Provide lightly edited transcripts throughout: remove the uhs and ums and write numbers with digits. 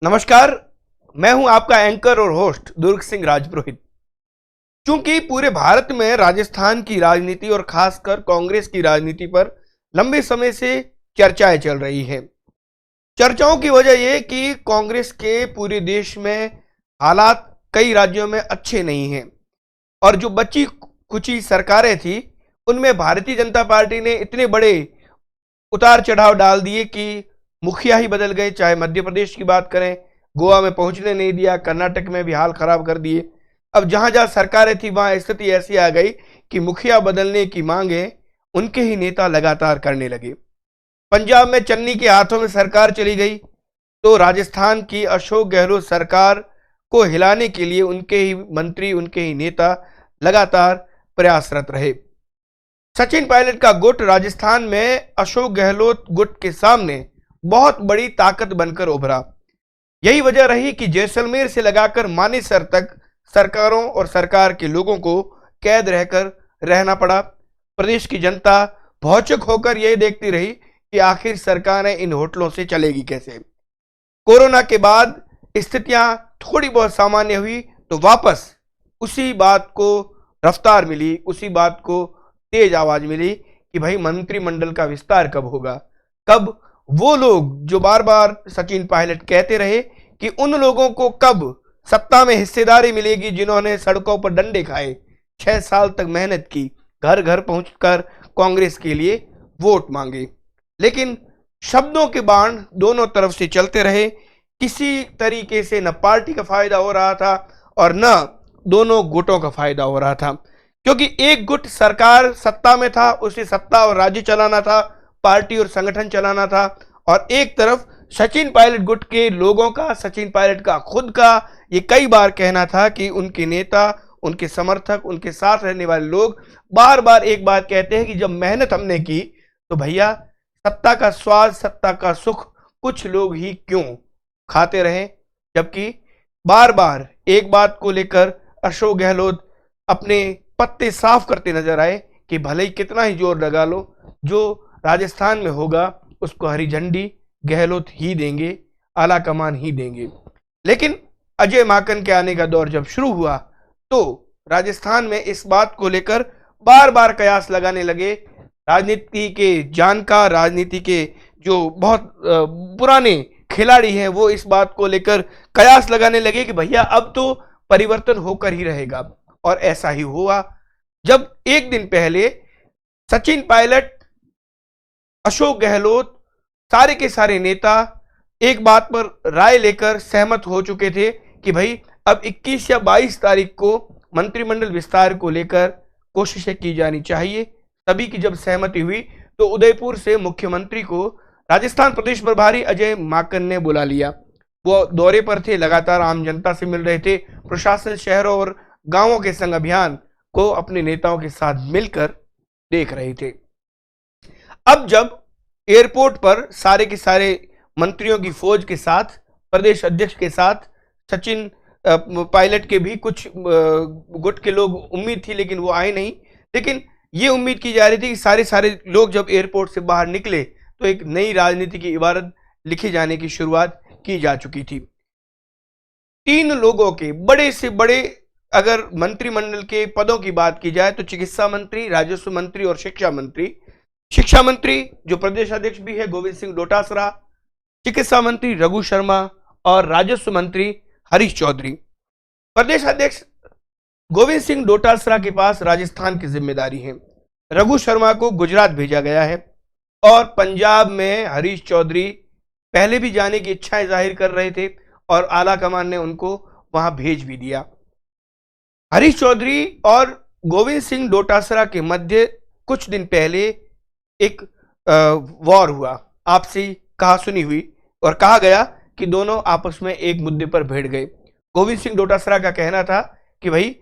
नमस्कार। मैं हूं आपका एंकर और होस्ट दुर्ग सिंह राजपुरोहित। चूंकि पूरे भारत में राजस्थान की राजनीति और खासकर कांग्रेस की राजनीति पर लंबे समय से चर्चाएं चल रही है। चर्चाओं की वजह यह कि कांग्रेस के पूरे देश में हालात कई राज्यों में अच्छे नहीं हैं और जो बची कुची सरकारें थी उनमें भारतीय जनता पार्टी ने इतने बड़े उतार चढ़ाव डाल दिए कि मुखिया ही बदल गए। चाहे मध्य प्रदेश की बात करें, गोवा में पहुंचने नहीं दिया, कर्नाटक में भी हाल खराब कर दिए। अब जहां जहां सरकारें थी वहां स्थिति ऐसी आ गई कि मुखिया बदलने की मांगे उनके ही नेता लगातार करने लगे। पंजाब में चन्नी के हाथों में सरकार चली गई तो राजस्थान की अशोक गहलोत सरकार को हिलाने के लिए उनके ही मंत्री, उनके ही नेता लगातार प्रयासरत रहे। सचिन पायलट का गुट राजस्थान में अशोक गहलोत गुट के सामने बहुत बड़ी ताकत बनकर उभरा। यही वजह रही कि जैसलमेर से लगाकर मानेसर तक सरकारों और सरकार के लोगों को कैद रहकर रहना पड़ा। प्रदेश की जनता भौचक होकर यह देखती रही कि आखिर सरकारें इन होटलों से चलेगी कैसे। कोरोना के बाद स्थितियां थोड़ी बहुत सामान्य हुई तो वापस उसी बात को रफ्तार मिली, उसी बात को तेज आवाज मिली कि भाई मंत्रिमंडल का विस्तार कब होगा। कब वो लोग जो बार बार सचिन पायलट कहते रहे कि उन लोगों को कब सत्ता में हिस्सेदारी मिलेगी जिन्होंने सड़कों पर डंडे खाए, 6 साल तक मेहनत की, घर घर पहुंचकर कांग्रेस के लिए वोट मांगे, लेकिन शब्दों के बाण दोनों तरफ से चलते रहे। किसी तरीके से न पार्टी का फायदा हो रहा था और न दोनों गुटों का फायदा हो रहा था, क्योंकि एक गुट सरकार सत्ता में था, उसे सत्ता और राज्य चलाना था, पार्टी और संगठन चलाना था, और एक तरफ सचिन पायलट गुट के लोगों का, सचिन पायलट का खुद का ये कई बार कहना था कि उनके नेता, उनके समर्थक, उनके साथ रहने वाले लोग बार बार एक बात कहते हैं कि जब मेहनत हमने की तो भैया सत्ता का स्वाद, सत्ता का सुख कुछ लोग ही क्यों खाते रहे। जबकि बार बार एक बात को लेकर अशोक गहलोत अपने पत्ते साफ करते नजर आए कि भले ही कितना ही जोर लगा लो, जो राजस्थान में होगा उसको हरी झंडी गहलोत ही देंगे, आला कमान ही देंगे। लेकिन अजय माकन के आने का दौर जब शुरू हुआ तो राजस्थान में इस बात को लेकर बार बार कयास लगाने लगे। राजनीति के जानकार, राजनीति के जो बहुत पुराने खिलाड़ी हैं वो इस बात को लेकर कयास लगाने लगे कि भैया अब तो परिवर्तन होकर ही रहेगा। और ऐसा ही हुआ जब एक दिन पहले सचिन पायलट, अशोक गहलोत, सारे के सारे नेता एक बात पर राय लेकर सहमत हो चुके थे कि भाई अब 21 या 22 तारीख को मंत्रिमंडल विस्तार को लेकर कोशिशें की जानी चाहिए। सभी की जब सहमति हुई तो उदयपुर से मुख्यमंत्री को राजस्थान प्रदेश प्रभारी अजय माकन ने बुला लिया। वो दौरे पर थे, लगातार आम जनता से मिल रहे थे, प्रशासन शहरों और गांवों के संग अभियान को अपने नेताओं के साथ मिलकर देख रहे थे। अब जब एयरपोर्ट पर सारे के सारे मंत्रियों की फौज के साथ, प्रदेश अध्यक्ष के साथ, सचिन पायलट के भी कुछ गुट के लोग, उम्मीद थी लेकिन वो आए नहीं, लेकिन ये उम्मीद की जा रही थी कि सारे लोग जब एयरपोर्ट से बाहर निकले तो एक नई राजनीति की इबारत लिखे जाने की शुरुआत की जा चुकी थी। 3 लोगों के बड़े से बड़े अगर मंत्रिमंडल के पदों की बात की जाए तो चिकित्सा मंत्री, राजस्व मंत्री और शिक्षा मंत्री। शिक्षा मंत्री जो प्रदेश अध्यक्ष भी है गोविंद सिंह डोटासरा, चिकित्सा मंत्री रघु शर्मा और राजस्व मंत्री हरीश चौधरी। प्रदेश अध्यक्ष गोविंद सिंह डोटासरा के पास राजस्थान की जिम्मेदारी है, रघु शर्मा को गुजरात भेजा गया है और पंजाब में हरीश चौधरी पहले भी जाने की इच्छाएं जाहिर कर रहे थे और आला कमान ने उनको वहां भेज भी दिया। हरीश चौधरी और गोविंद सिंह डोटासरा के मध्य कुछ दिन पहले एक वॉर हुआ, आपसी कहासुनी हुई और कहा गया कि दोनों आपस में एक मुद्दे पर भिड़ गए। गोविंद सिंह डोटासरा का कहना था कि भाई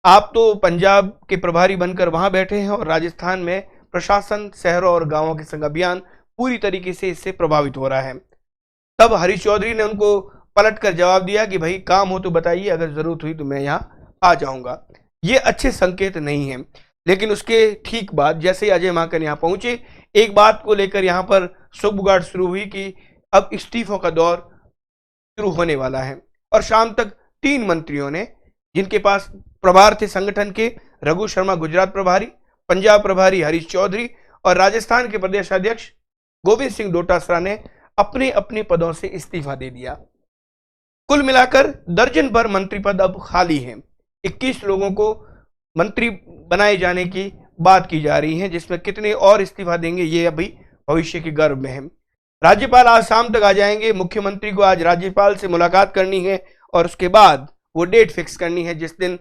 आप तो पंजाब के प्रभारी बनकर वहां बैठे हैं और राजस्थान में प्रशासन, शहरों और गांवों के संग अभियान पूरी तरीके से इससे प्रभावित हो रहा है। तब हरीश चौधरी ने उनको पलटकर जवाब दिया कि भाई काम हो तो बताइए, अगर जरूरत हुई तो मैं यहां आ जाऊंगा। ये अच्छे संकेत नहीं है। लेकिन उसके ठीक बाद जैसे ही अजय माकन यहाँ पहुंचे, एक बात को लेकर यहाँ पर सुगबुगाहट शुरू हुई कि अब इस्तीफों का दौर शुरू होने वाला है। और शाम तक 3 मंत्रियों ने, जिनके पास प्रभार थे संगठन के, रघु शर्मा गुजरात प्रभारी, पंजाब प्रभारी हरीश चौधरी और राजस्थान के प्रदेश अध्यक्ष गोविंद सिंह डोटासरा ने अपने अपने पदों से इस्तीफा दे दिया। कुल मिलाकर दर्जन भर मंत्री पद अब खाली हैं। 21 लोगों को मंत्री बनाए जाने की बात की जा रही है, जिसमें कितने और इस्तीफा देंगे ये अभी भविष्य के गर्भ में है। राज्यपाल आज शाम तक आ जाएंगे। मुख्यमंत्री को आज राज्यपाल से मुलाकात करनी है और उसके बाद वो डेट फिक्स करनी है जिस दिन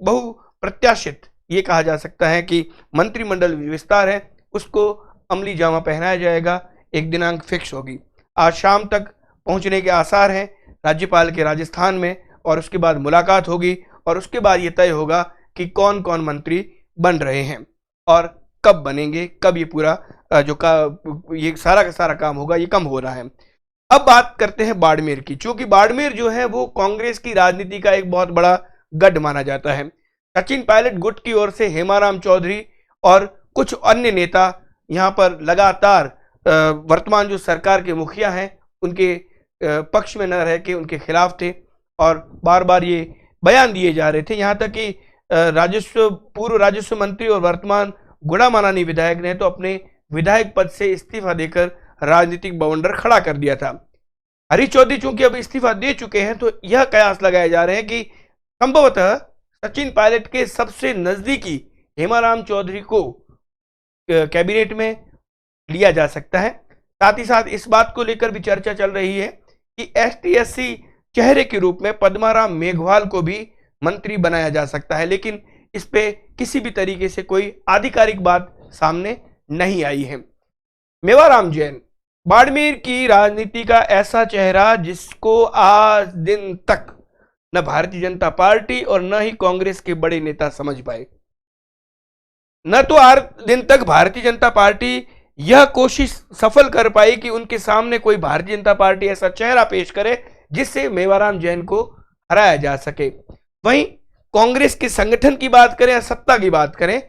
बहुप्रत्याशित ये कहा जा सकता है कि मंत्रिमंडल विस्तार है, उसको अमली जामा पहनाया जाएगा। एक दिनांक फिक्स होगी। आज शाम तक पहुंचने के आसार हैं राज्यपाल के राजस्थान में, और उसके बाद मुलाकात होगी और उसके बाद ये तय होगा कि कौन कौन मंत्री बन रहे हैं और कब बनेंगे, कब ये पूरा ये सारा का सारा काम होगा, ये कम हो रहा है। अब बात करते हैं बाड़मेर की। चूंकि बाड़मेर जो है वो कांग्रेस की राजनीति का एक बहुत बड़ा गढ़ माना जाता है। सचिन पायलट गुट की ओर से हेमाराम चौधरी और कुछ अन्य नेता यहाँ पर लगातार वर्तमान जो सरकार के मुखिया हैं उनके पक्ष में न रह के उनके खिलाफ थे और बार बार ये बयान दिए जा रहे थे। यहाँ तक कि पूर्व राजस्व मंत्री और वर्तमान गुड़ामालानी विधायक ने तो अपने विधायक पद से इस्तीफा देकर राजनीतिक बवंडर खड़ा कर दिया था। हरीश चौधरी चूंकि अब इस्तीफा दे चुके हैं तो यह कयास लगाए जा रहे हैं कि संभवतः सचिन पायलट के सबसे नजदीकी हेमाराम चौधरी को कैबिनेट में लिया जा सकता है। साथ ही साथ इस बात को लेकर भी चर्चा चल रही है कि ST/SC चेहरे के रूप में पद्माराम मेघवाल को भी मंत्री बनाया जा सकता है, लेकिन इस पे किसी भी तरीके से कोई आधिकारिक बात सामने नहीं आई है। मेवाराम जैन बाड़मेर की राजनीति का ऐसा चेहरा जिसको आज दिन तक न भारतीय जनता पार्टी और न ही कांग्रेस के बड़े नेता समझ पाए। न तो आज दिन तक भारतीय जनता पार्टी यह कोशिश सफल कर पाई कि उनके सामने कोई भारतीय जनता पार्टी ऐसा चेहरा पेश करे जिससे मेवाराम जैन को हराया जा सके। वहीं कांग्रेस के संगठन की बात करें या सत्ता की बात करें,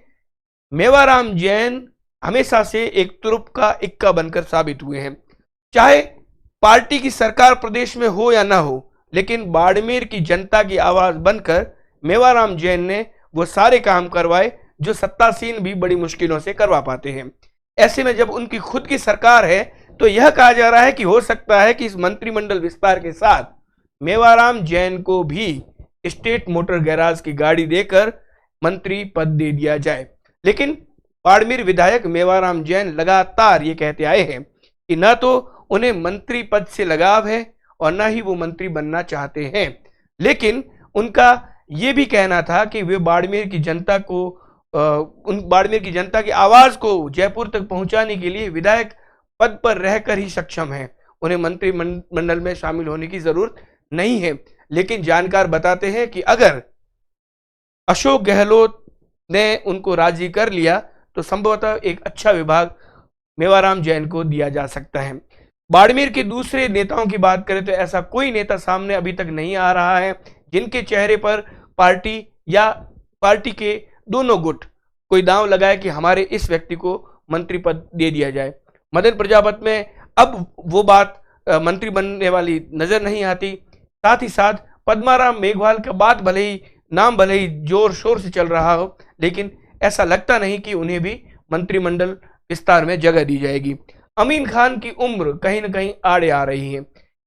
मेवाराम जैन हमेशा से एक तुरुप का इक्का बनकर साबित हुए हैं। चाहे पार्टी की सरकार प्रदेश में हो या ना हो, लेकिन बाड़मेर की जनता की आवाज बनकर मेवाराम जैन ने वो सारे काम करवाए जो सत्तासीन भी बड़ी मुश्किलों से करवा पाते हैं। ऐसे में जब उनकी खुद की सरकार है तो यह कहा जा रहा है कि हो सकता है कि इस मंत्रिमंडल विस्तार के साथ मेवाराम जैन को भी स्टेट मोटर गैराज की गाड़ी देकर मंत्री पद दे दिया जाए। लेकिन बाड़मेर विधायक मेवाराम जैन लगातार ये कहते आए हैं कि न तो उन्हें मंत्री पद से लगाव है और न ही वो मंत्री बनना चाहते हैं, लेकिन उनका ये भी कहना था कि वे बाड़मेर की जनता को बाड़मेर की जनता की आवाज को जयपुर तक पहुंचाने के लिए विधायक पद पर रहकर ही सक्षम हैं। उन्हें मंत्रिमंडल में शामिल होने की जरूरत नहीं है। लेकिन जानकार बताते हैं कि अगर अशोक गहलोत ने उनको राजी कर लिया तो संभवतः एक अच्छा विभाग मेवाराम जैन को दिया जा सकता है। बाड़मेर के दूसरे नेताओं की बात करें तो ऐसा कोई नेता सामने अभी तक नहीं आ रहा है जिनके चेहरे पर पार्टी या पार्टी के दोनों गुट कोई दांव लगाए कि हमारे इस व्यक्ति को मंत्री पद दे दिया जाए। मदन प्रजापत में अब वो बात मंत्री बनने वाली नजर नहीं आती। साथ ही साथ पद्माराम मेघवाल का बात नाम भले ही जोर शोर से चल रहा हो, लेकिन ऐसा लगता नहीं कि उन्हें भी मंत्रिमंडल विस्तार में जगह दी जाएगी। अमीन खान की उम्र कहीं ना कहीं आड़े आ रही है।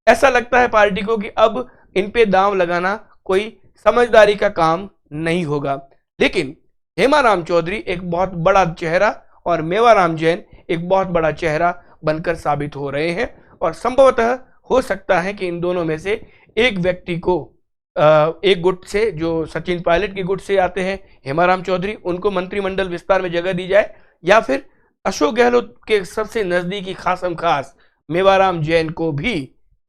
ऐसा लगता है पार्टी को कि अब इन पे दांव लगाना कोई समझदारी का काम नहीं होगा। लेकिन हेमाराम चौधरी एक बहुत बड़ा चेहरा और मेवाराम जैन एक बहुत बड़ा चेहरा बनकर साबित हो रहे हैं और संभवतः हो सकता है कि इन दोनों में से एक व्यक्ति को एक गुट से, जो सचिन पायलट के गुट से आते हैं हेमाराम चौधरी, उनको मंत्रिमंडल विस्तार में जगह दी जाए, या फिर अशोक गहलोत के सबसे नजदीकी खासम खास मेवाराम जैन को भी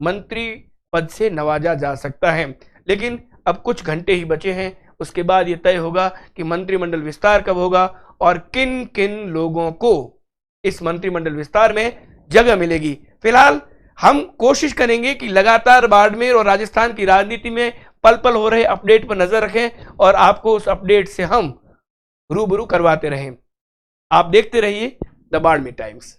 मंत्री पद से नवाजा जा सकता है। लेकिन अब कुछ घंटे ही बचे हैं, उसके बाद यह तय होगा कि मंत्रिमंडल विस्तार कब होगा और किन किन लोगों को इस मंत्रिमंडल विस्तार में जगह मिलेगी। फिलहाल हम कोशिश करेंगे कि लगातार बाड़मेर और राजस्थान की राजनीति में पल पल हो रहे अपडेट पर नजर रखें और आपको उस अपडेट से हम रूबरू करवाते रहें। आप देखते रहिए द बाड़मेर टाइम्स।